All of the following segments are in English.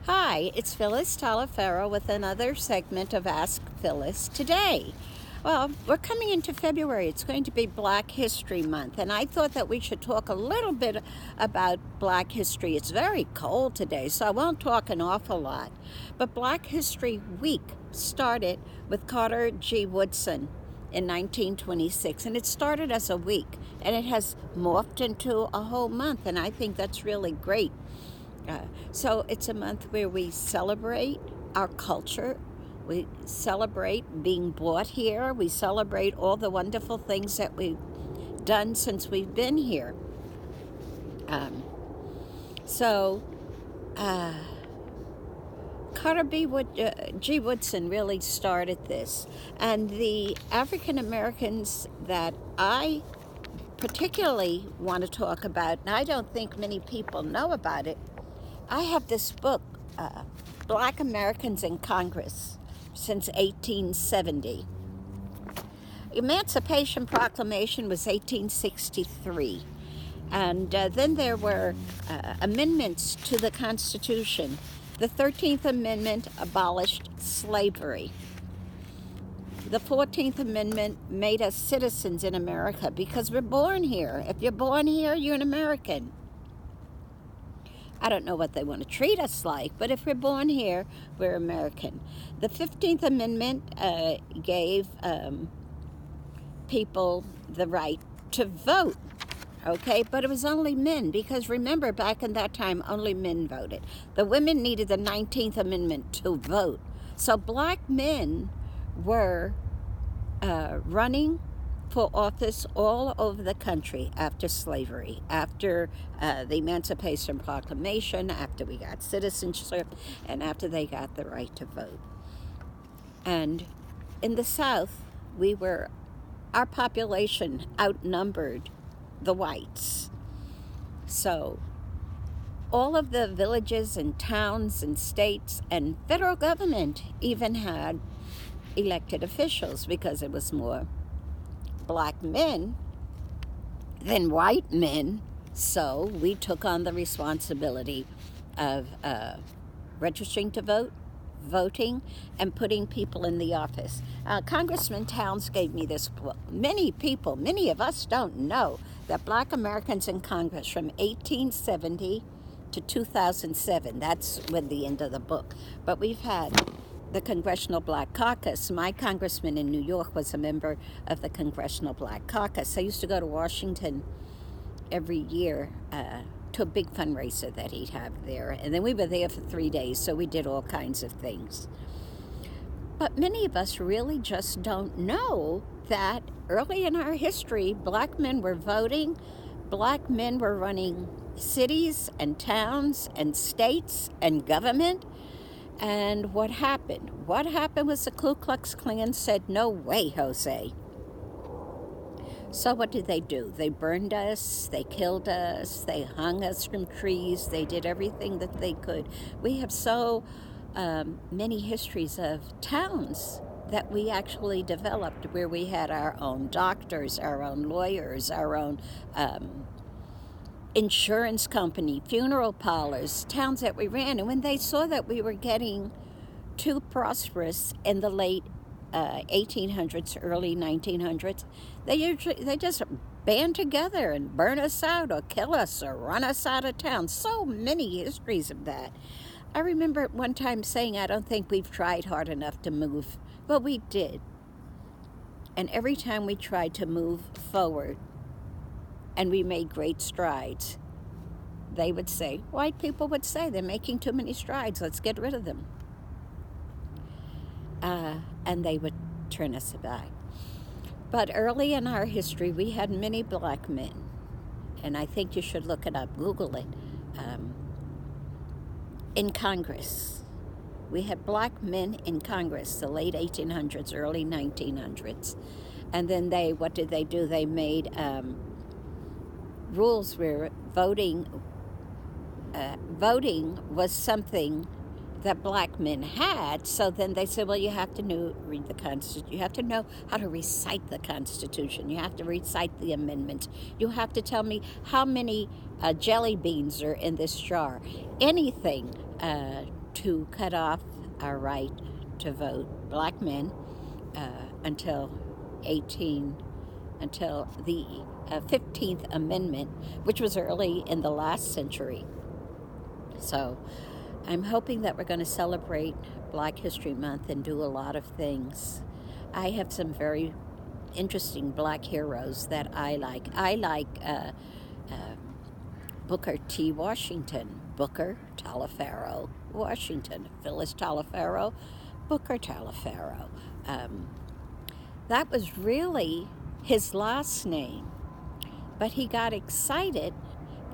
Hi, it's Phyllis Today with another segment of Ask Phyllis Today. Well, we're coming into February. It's going to be Black History Month, and I thought that we should talk a little bit about Black history. It's very cold today, so I won't talk an awful lot. But Black History Week started with Carter G. Woodson in 1926, and it started as a week, and it has morphed into a whole month, and I think that's really great. So it's a month where we celebrate our culture. We celebrate being brought here. We celebrate all the wonderful things that we've done since we've been here. So Carter G. Woodson really started this. And the African Americans that I particularly want to talk about, and I don't think many people know about it, I have this book, Black Americans in Congress since 1870. Emancipation Proclamation was 1863. And then there were amendments to the Constitution. The 13th Amendment abolished slavery. The 14th Amendment made us citizens in America because we're born here. If you're born here, you're an American. I don't know what they want to treat us like, but if we're born here, we're American. The 15th Amendment gave people the right to vote, okay? But it was only men, because remember, back in that time, only men voted. The women needed the 19th Amendment to vote. So black men were running for office all over the country after slavery, after the Emancipation Proclamation, after we got citizenship, and after they got the right to vote. And in the South, our population outnumbered the whites. So all of the villages and towns and states and federal government even had elected officials because it was more black men than white men, so we took on the responsibility of registering to vote, voting, and putting people in the office. Congressman Towns gave me this book. Many of us don't know that Black Americans in Congress from 1870 to 2007, that's when the end of the book, but we've had the Congressional Black Caucus. My congressman in New York was a member of the Congressional Black Caucus. I used to go to Washington every year to a big fundraiser that he'd have there. And then we were there for 3 days, so we did all kinds of things. But many of us really just don't know that early in our history, black men were voting, black men were running cities and towns and states and government. And what happened? What happened was the Ku Klux Klan said, "No way, Jose." So what did they do? They burned us, they killed us, they hung us from trees, they did everything that they could. We have so many histories of towns that we actually developed where we had our own doctors, our own lawyers, our own insurance company, funeral parlors, towns that we ran. And when they saw that we were getting too prosperous in the late 1800s, early 1900s, they just band together and burn us out or kill us or run us out of town. So many histories of that. I remember at one time saying, I don't think we've tried hard enough to move, but we did. And every time we tried to move forward, and we made great strides, they would say, white people would say, they're making too many strides, let's get rid of them. And they would turn us back. But early in our history, we had many black men, and I think you should look it up, Google it, in Congress. We had black men in Congress, the late 1800s, early 1900s. And then what did they do? They made rules where voting was something that black men had. So then they said, well, you have to read the Constitution. You have to know how to recite the Constitution. You have to recite the amendments. You have to tell me how many jelly beans are in this jar. Anything to cut off our right to vote, black men, until the 15th Amendment, which was early in the last century. So I'm hoping that we're going to celebrate Black History Month and do a lot of things. I have some very interesting black heroes that I like. I like Booker T. Washington, Booker Taliaferro Washington, Phyllis Taliaferro, Booker Taliaferro. That was really his last name, but he got excited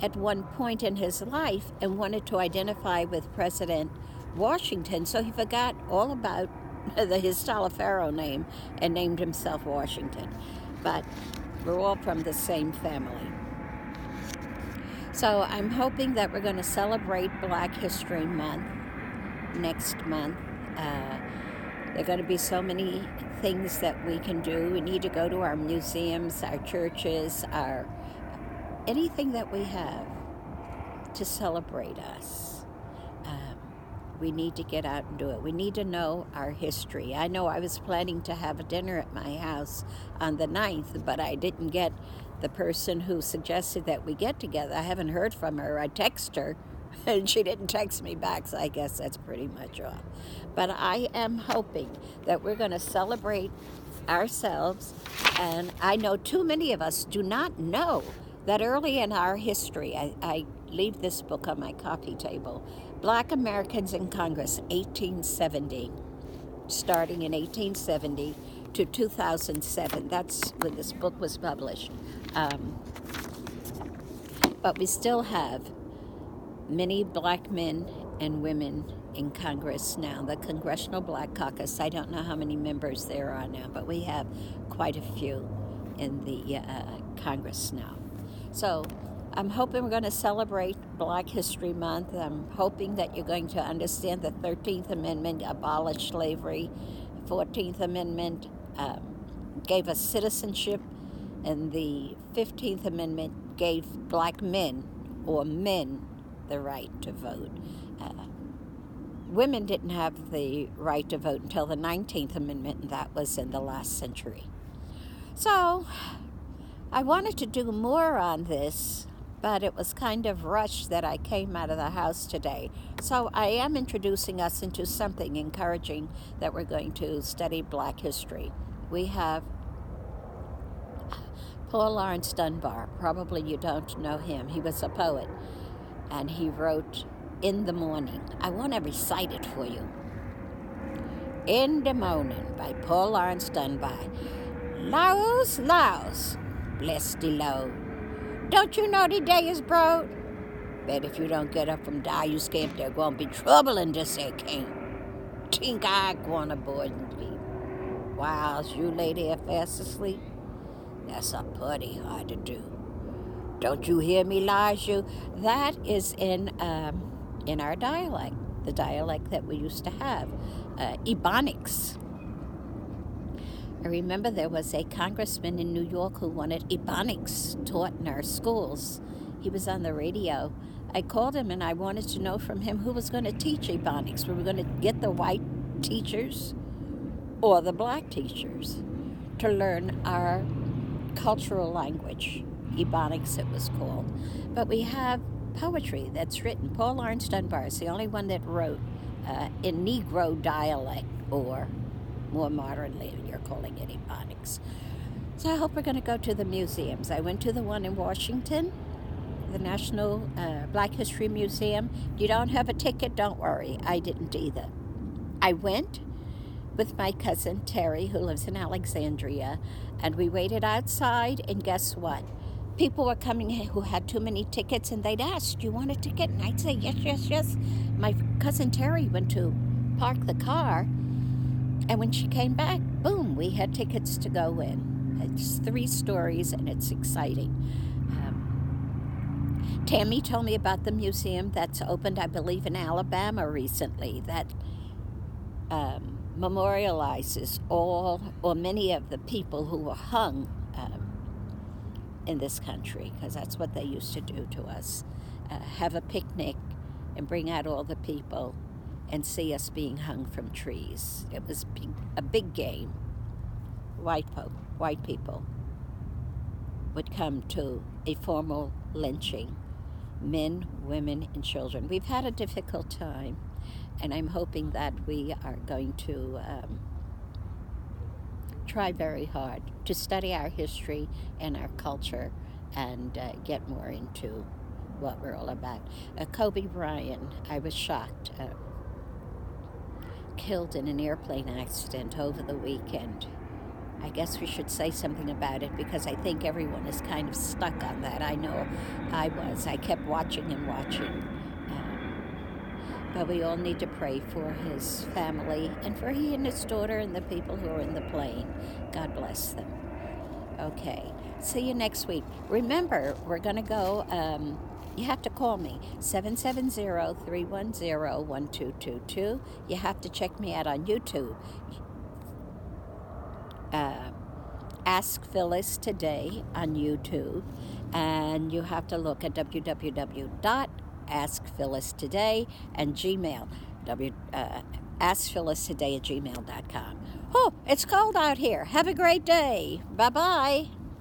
at one point in his life and wanted to identify with President Washington, so he forgot all about his Taliaferro name and named himself Washington. But we're all from the same family. So I'm hoping that we're going to celebrate Black History Month next month. There are going to be so many things that we can do. We need to go to our museums, our churches, anything that we have to celebrate us. We need to get out and do it. We need to know our history. I know I was planning to have a dinner at my house on the 9th, but I didn't get the person who suggested that we get together. I haven't heard from her. I texted her, and she didn't text me back, so I guess that's pretty much off. But I am hoping that we're going to celebrate ourselves, and I know too many of us do not know that early in our history, I leave this book on my coffee table, Black Americans in Congress, 1870, starting in 1870 to 2007. That's when this book was published. But we still have many black men and women in Congress now. The Congressional Black Caucus, I don't know how many members there are now, but we have quite a few in the Congress now. So I'm hoping we're going to celebrate Black History Month. I'm hoping that you're going to understand the 13th Amendment abolished slavery. 14th Amendment gave us citizenship, and the 15th Amendment gave black men or men the right to vote. Women didn't have the right to vote until the 19th Amendment, and that was in the last century. So I wanted to do more on this, but it was kind of rushed that I came out of the house today. So I am introducing us into something encouraging that we're going to study Black history. We have Paul Laurence Dunbar. Probably you don't know him. He was a poet, and he wrote In the Morning. I want to recite it for you. In the Morning by Paul Laurence Dunbar. Laus, laus, bless the Lord. Don't you know the day is broad? Bet if you don't get up from die, you scamp, there gonna be trouble in this here camp. Think I gonna board and be. Whilst you lay there fast asleep, that's a putty hard to do. Don't you hear me, Elijah? That is in our dialect, the dialect that we used to have, Ebonics. I remember there was a congressman in New York who wanted Ebonics taught in our schools. He was on the radio. I called him and I wanted to know from him who was going to teach Ebonics. We were going to get the white teachers or the black teachers to learn our cultural language. Ebonics it was called. But we have poetry that's written. Paul Laurence Dunbar is the only one that wrote in Negro dialect, or more modernly, you're calling it Ebonics. So I hope we're going to go to the museums. I went to the one in Washington, the National Black History Museum. You don't have a ticket, don't worry. I didn't either. I went with my cousin Terry, who lives in Alexandria, and we waited outside, and guess what? People were coming who had too many tickets, and they'd ask, do you want a ticket? And I'd say, yes, yes, yes. My cousin Terry went to park the car, and when she came back, boom, we had tickets to go in. It's 3 stories, and it's exciting. Tammy told me about the museum that's opened, I believe, in Alabama recently, that memorializes all or many of the people who were hung in this country, because that's what they used to do to us. Have a picnic and bring out all the people and see us being hung from trees. It was a big game. White people would come to a formal lynching. Men, women, and children. We've had a difficult time, and I'm hoping that we are going to try very hard to study our history and our culture and get more into what we're all about. Kobe Bryant, I was shocked, killed in an airplane accident over the weekend. I guess we should say something about it, because I think everyone is kind of stuck on that. I know I was. I kept watching and watching. But we all need to pray for his family and for he and his daughter and the people who are in the plane. God bless them. Okay. See you next week. Remember, we're going to go, you have to call me, 770-310-1222. You have to check me out on YouTube. Ask Phyllis Today on YouTube, and you have to look at www.askphyllistoday and Gmail, askphyllistoday@gmail.com. Oh, it's cold out here. Have a great day. Bye-bye.